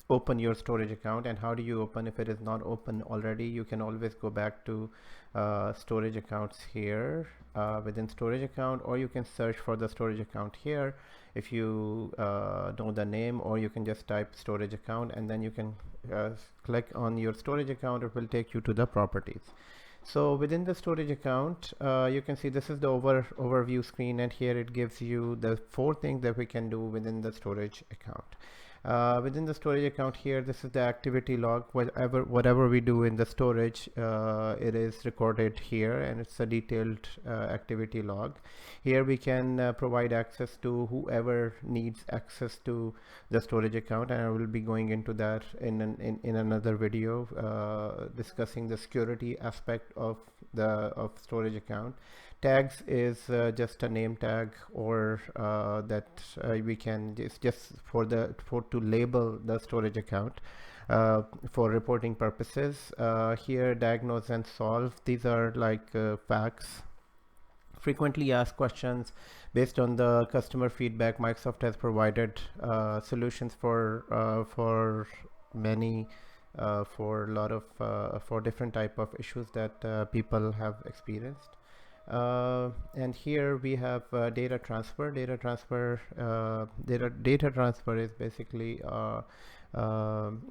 open your storage account. And how do you open if it is not open already? You can always go back to storage accounts here within storage account, or you can search for the storage account here if you know the name, or you can just type storage account and then you can click on your storage account. It will take you to the properties. So within the storage account, you can see this is the overview screen, and here it gives you the 4 things that we can do within the storage account. Within the storage account here, this is the activity log. Whatever we do in the storage, it is recorded here, and it's a detailed activity log. Here we can provide access to whoever needs access to the storage account, and I will be going into that in another video discussing the security aspect of the storage account. Tags is just a name tag, or that we can just to label the storage account for reporting purposes. Here, diagnose and solve, these are like facts. Frequently asked questions. Based on the customer feedback, Microsoft has provided solutions for many for a lot of for different type of issues that people have experienced. And here we have data transfer. Data transfer is basically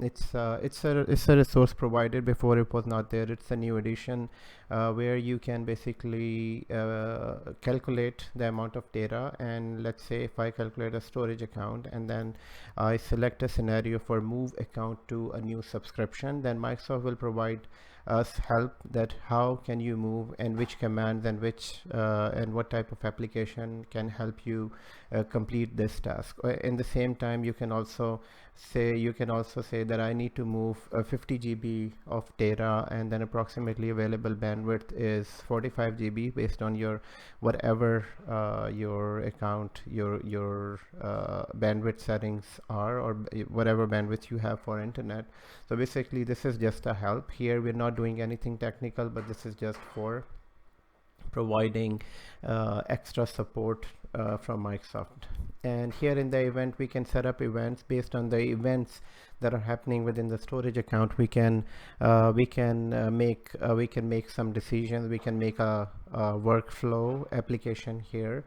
it's a resource provided. Before it was not there. It's a new addition where you can basically calculate the amount of data. And let's say if I calculate a storage account and then I select a scenario for move account to a new subscription, then Microsoft will provide us help that how can you move, and which commands and which and what type of application can help you complete this task. In the same time, you can also say that I need to move 50 GB of data, and then approximately available bandwidth is 45 GB based on your whatever your account your bandwidth settings are, or whatever bandwidth you have for internet. So basically this is just a help. Here we're not doing anything technical, but this is just for providing extra support from Microsoft. And here in the event, we can set up events based on the events that are happening within the storage account. We can make some decisions. We can make a workflow application here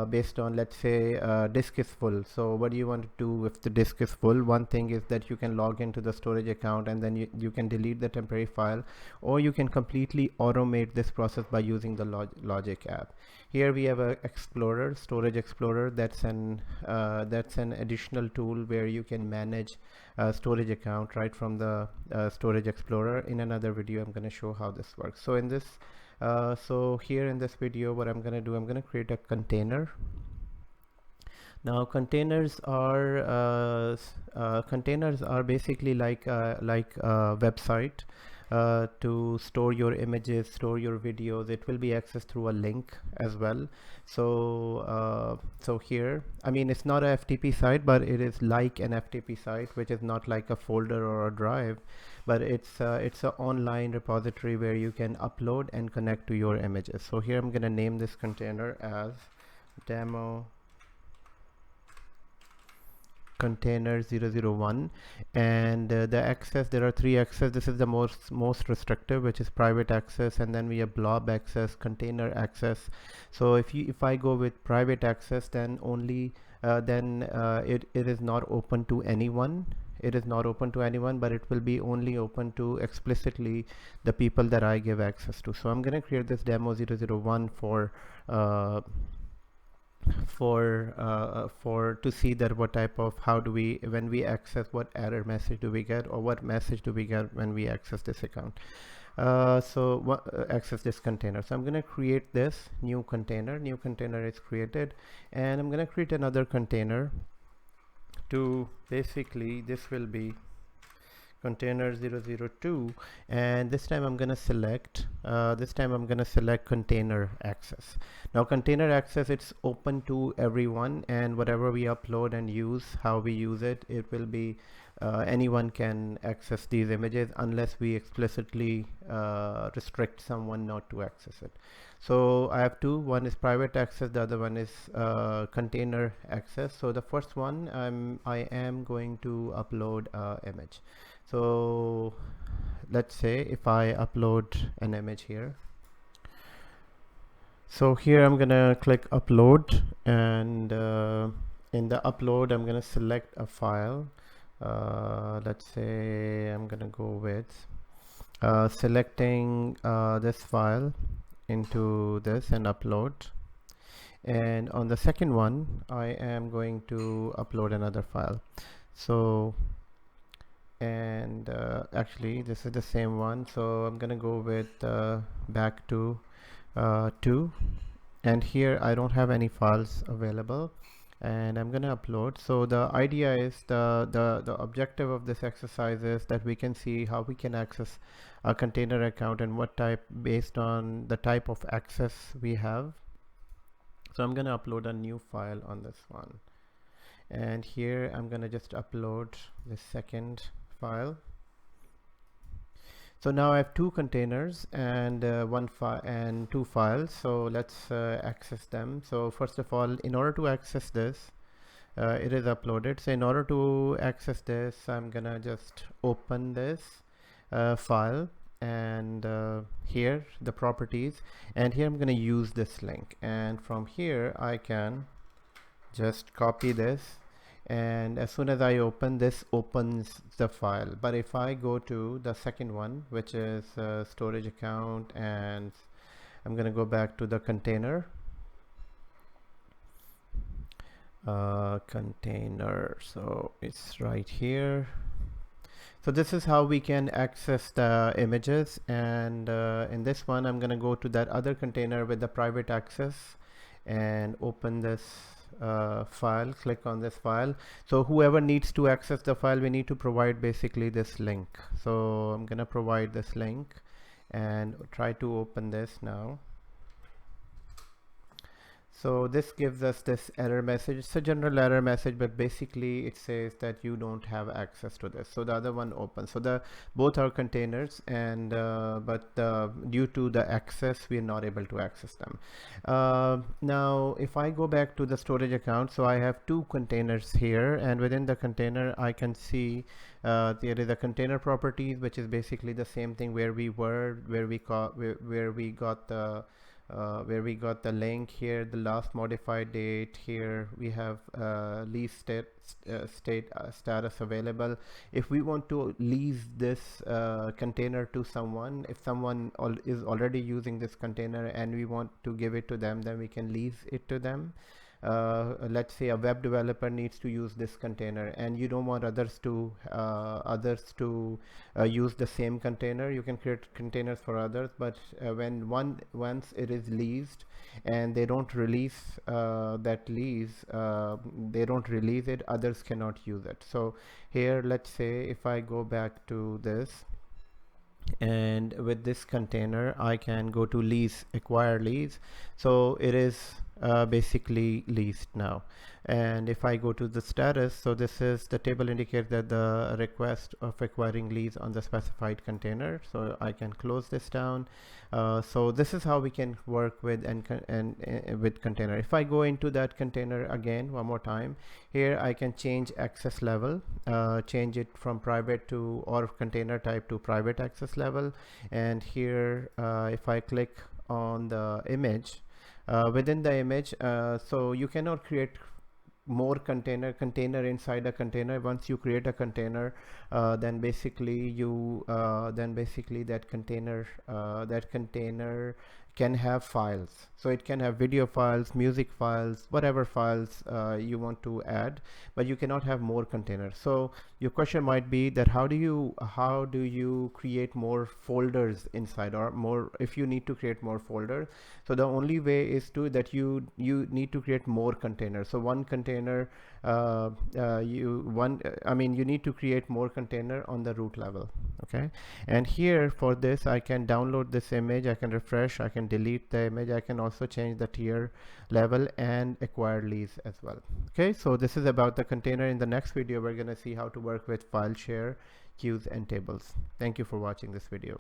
based on, let's say, disk is full. So what do you want to do if the disk is full? One thing is that you can log into the storage account and then you can delete the temporary file, or you can completely automate this process by using the Logic app. Here we have a Explorer, Storage Explorer. That's an additional tool where you can manage storage account right from the Storage Explorer. In another video, I'm going to show how this works. So in this so here in this video, what I'm going to do, I'm going to create a container. Now containers are basically like a website to store your images, store your videos. It will be accessed through a link as well. So so here, I mean, it's not a FTP site, but it is like an FTP site, which is not like a folder or a drive, but it's an online repository where you can upload and connect to your images. So here I'm going to name this container as demo container 001, and the access, there are 3 access. This is the most restrictive, which is private access, and then we have blob access, container access. So if I go with private access, then only it is not open to anyone. It is not open to anyone, but it will be only open to explicitly the people that I give access to. So I'm going to create this demo 001 for to see that what type of, how do we, when we access, what error message do we get, or what message do we get when we access this account. Access this container. So I'm going to create this new container is created, and I'm going to create another container to basically, this will be container 002, and this time I'm going to select container access. Now container access, it's open to everyone, and whatever we upload and use, how we use it, it will be anyone can access these images unless we explicitly restrict someone not to access it. So I have two. One is private access, the other one is container access. So the first one, I am going to upload image. So let's say if I upload an image here. So here I'm gonna click upload, and in the upload I'm gonna select a file. Let's say I'm gonna go with selecting this file into this and upload. And on the second one I am going to upload another file. So and actually this is the same one, so I'm gonna go with back to 2, and here I don't have any files available, and I'm gonna upload. So the idea is the objective of this exercise is that we can see how we can access a container account and what type, based on the type of access we have. So I'm gonna upload a new file on this one, and here I'm gonna just upload the second file. So now I have two containers and one file and two files. So let's access them. So first of all, in order to access this, it is uploaded. So in order to access this, I'm gonna just open this file, and here the properties, and here I'm gonna use this link, and from here I can just copy this, and as soon as I open this, opens the file. But if I go to the second one, which is storage account, and I'm gonna go back to the container, so it's right here. So this is how we can access the images, and in this one I'm gonna go to that other container with the private access and open this file, click on this file. So whoever needs to access the file, we need to provide basically this link. So I'm gonna provide this link and try to open this now. So this gives us this error message. It's a general error message, but basically it says that you don't have access to this. So the other one opens. So the both are containers, and but due to the access, we are not able to access them. Now, if I go back to the storage account, so I have two containers here, and within the container, I can see there is a container properties, which is basically the same thing where we were, where we got the link here, the last modified date. Here we have lease status available. If we want to lease this container to someone, if someone is already using this container and we want to give it to them, then we can lease it to them. Let's say a web developer needs to use this container and you don't want others to use the same container. You can create containers for others, but once it is leased and they don't release that lease, they don't release it, others cannot use it. So here, let's say if I go back to this, and with this container I can go to lease, acquire lease. So it is basically leased now. And if I go to the status, so this is the table indicates that the request of acquiring lease on the specified container. So I can close this down. So this is how we can work with with container. If I go into that container again one more time, here I can change access level, change it from private to, or container type to private access level. And here if I click on the image, within the image, so you cannot create more container inside a container. Once you create a container, then basically that container can have files. So it can have video files, music files, whatever files you want to add, but you cannot have more containers. So your question might be that how do you create more folders inside, or more, if you need to create more folders? So the only way is that you need to create more containers. So one container, you need to create more container on the root level. Okay, and here for this I can download this image, I can refresh, I can can delete the image. I can also change the tier level and acquire leads as well. Okay, so this is about the container. In the next video, we're going to see how to work with file share, queues, and tables. Thank you for watching this video.